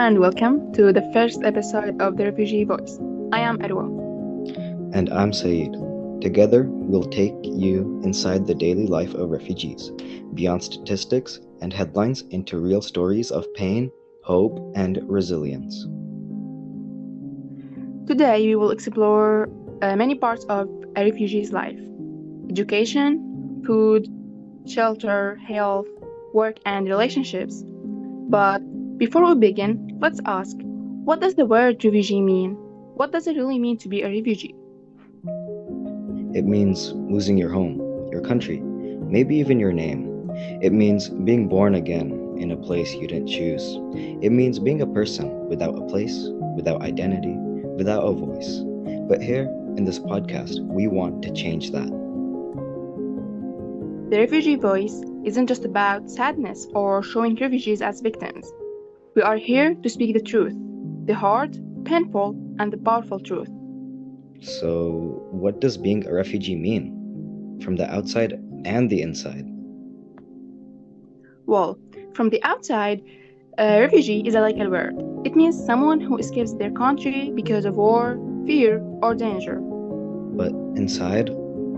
and welcome to the first episode of the Refugee Voice. I am Arwa. And I'm Saeed. Together, we'll take you inside the daily life of refugees, beyond statistics and headlines into real stories of pain, hope, and resilience. Today, we will explore many parts of a refugee's life: education, food, shelter, health, work, and relationships. But before we begin, let's ask, what does the word refugee mean? What does it really mean to be a refugee? It means losing your home, your country, maybe even your name. It means being born again in a place you didn't choose. It means being a person without a place, without identity, without a voice. But here, in this podcast, we want to change that. The refugee voice isn't just about sadness or showing refugees as victims. We are here to speak the truth, the hard, painful, and the powerful truth. So, what does being a refugee mean? From the outside and the inside? Well, from the outside, a refugee is a legal word. It means someone who escapes their country because of war, fear, or danger. But inside,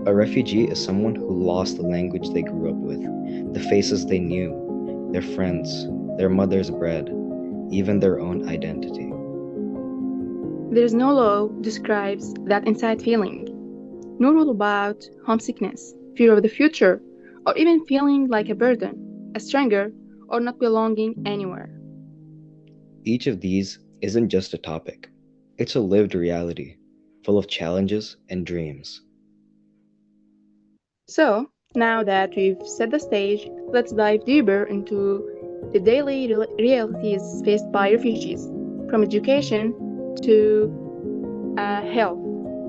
a refugee is someone who lost the language they grew up with, the faces they knew, their friends, their mother's bread, even their own identity. There is no law describes that inside feeling. No rule about homesickness, fear of the future, or even feeling like a burden, a stranger, or not belonging anywhere. Each of these isn't just a topic. It's a lived reality, full of challenges and dreams. So, now that we've set the stage, let's dive deeper into the daily realities faced by refugees, from education to health,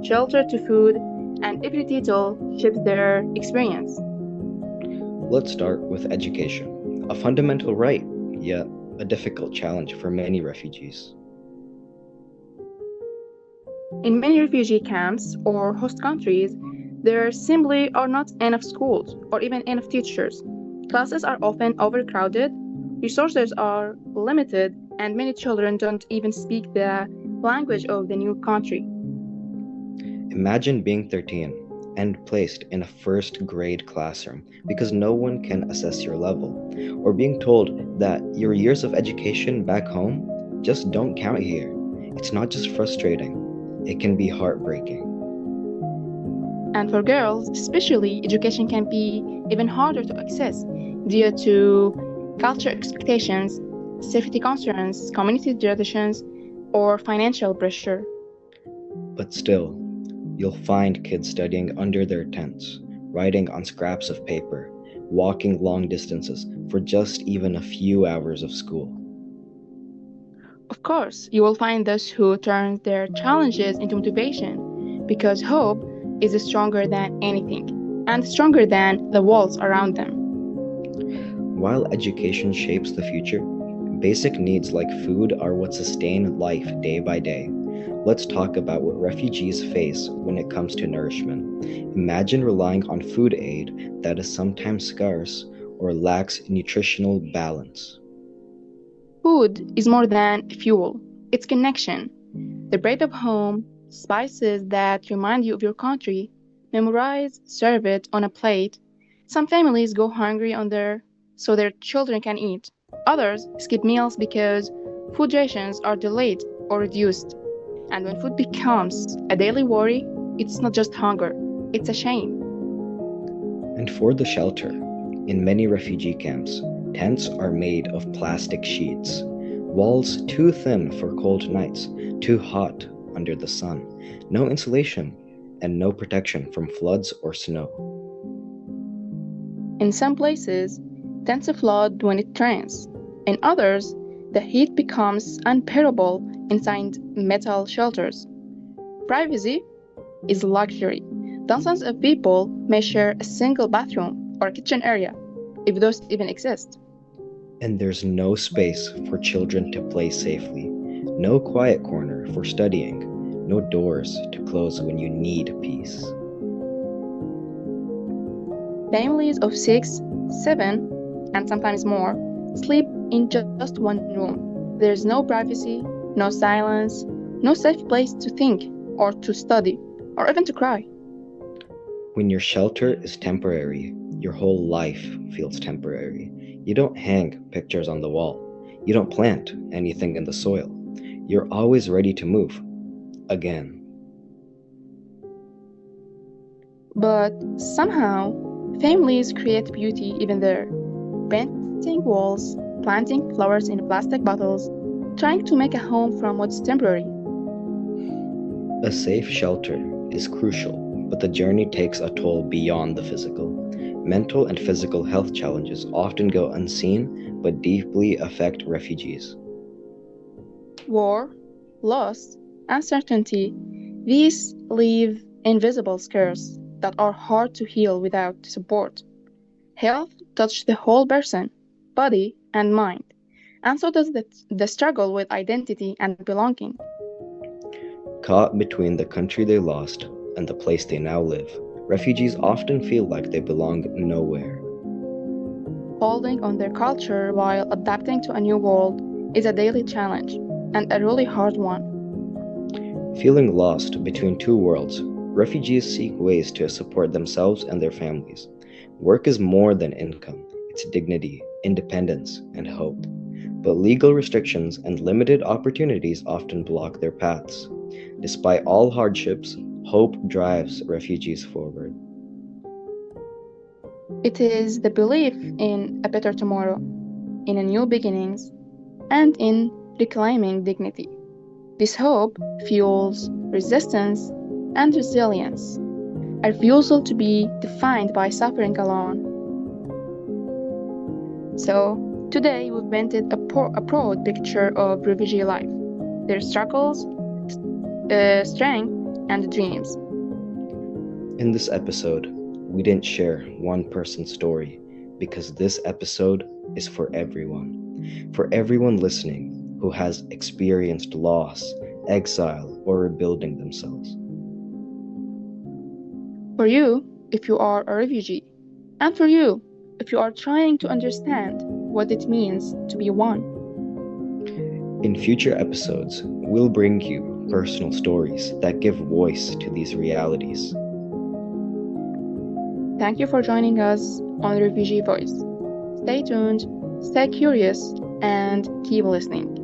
shelter to food, and every detail shapes their experience. Let's start with education, a fundamental right, yet a difficult challenge for many refugees. In many refugee camps or host countries, there simply are not enough schools or even enough teachers. Classes are often overcrowded, resources are limited, and many children don't even speak the language of the new country. Imagine being 13 and placed in a first grade classroom because no one can assess your level, or being told that your years of education back home just don't count here. It's not just frustrating, it can be heartbreaking. And for girls, especially, education can be even harder to access due to culture expectations, safety concerns, community traditions, or financial pressure. But still, you'll find kids studying under their tents, writing on scraps of paper, walking long distances for just even a few hours of school. Of course, you will find those who turn their challenges into motivation, because hope is stronger than anything, and stronger than the walls around them. While education shapes the future, basic needs like food are what sustain life day by day. Let's talk about what refugees face when it comes to nourishment. Imagine relying on food aid that is sometimes scarce or lacks nutritional balance. Food is more than fuel, it's connection. The bread of home, spices that remind you of your country, memorize, serve it on a plate. Some families go hungry so their children can eat. Others skip meals because food rations are delayed or reduced. And when food becomes a daily worry, it's not just hunger, it's a shame. And for the shelter, in many refugee camps, tents are made of plastic sheets, walls too thin for cold nights, too hot under the sun, no insulation, and no protection from floods or snow. In some places, tents flood when it rains. In others, the heat becomes unbearable inside metal shelters. Privacy is a luxury. Dozens of people may share a single bathroom or kitchen area, if those even exist. And there's no space for children to play safely, no quiet corner for studying, no doors to close when you need peace. Families of 6, 7, and sometimes more sleep in just one room. There's no privacy, no silence, no safe place to think or to study or even to cry. When your shelter is temporary, your whole life feels temporary. You don't hang pictures on the wall. You don't plant anything in the soil. You're always ready to move. Again. But somehow, families create beauty even there. Painting walls, planting flowers in plastic bottles, trying to make a home from what's temporary. A safe shelter is crucial, but the journey takes a toll beyond the physical. Mental and physical health challenges often go unseen but deeply affect refugees. War, loss, uncertainty, these leave invisible scars that are hard to heal without support. Health touches the whole person, body, and mind, and so does the struggle with identity and belonging. Caught between the country they lost and the place they now live, refugees often feel like they belong nowhere. Holding on their culture while adapting to a new world is a daily challenge, and a really hard one. Feeling lost between two worlds, refugees seek ways to support themselves and their families. Work is more than income, it's dignity, independence, and hope. But legal restrictions and limited opportunities often block their paths. Despite all hardships, hope drives refugees forward. It is the belief in a better tomorrow, in a new beginnings, and in reclaiming dignity. This hope fuels resistance and resilience, a refusal to be defined by suffering alone. So, today we've painted a broad picture of refugee life, their struggles, strength, and dreams. In this episode, we didn't share one person's story because this episode is for everyone listening who has experienced loss, exile, or rebuilding themselves. For you, if you are a refugee, and for you, if you are trying to understand what it means to be one. In future episodes, we'll bring you personal stories that give voice to these realities. Thank you for joining us on Refugee Voice. Stay tuned, stay curious, and keep listening.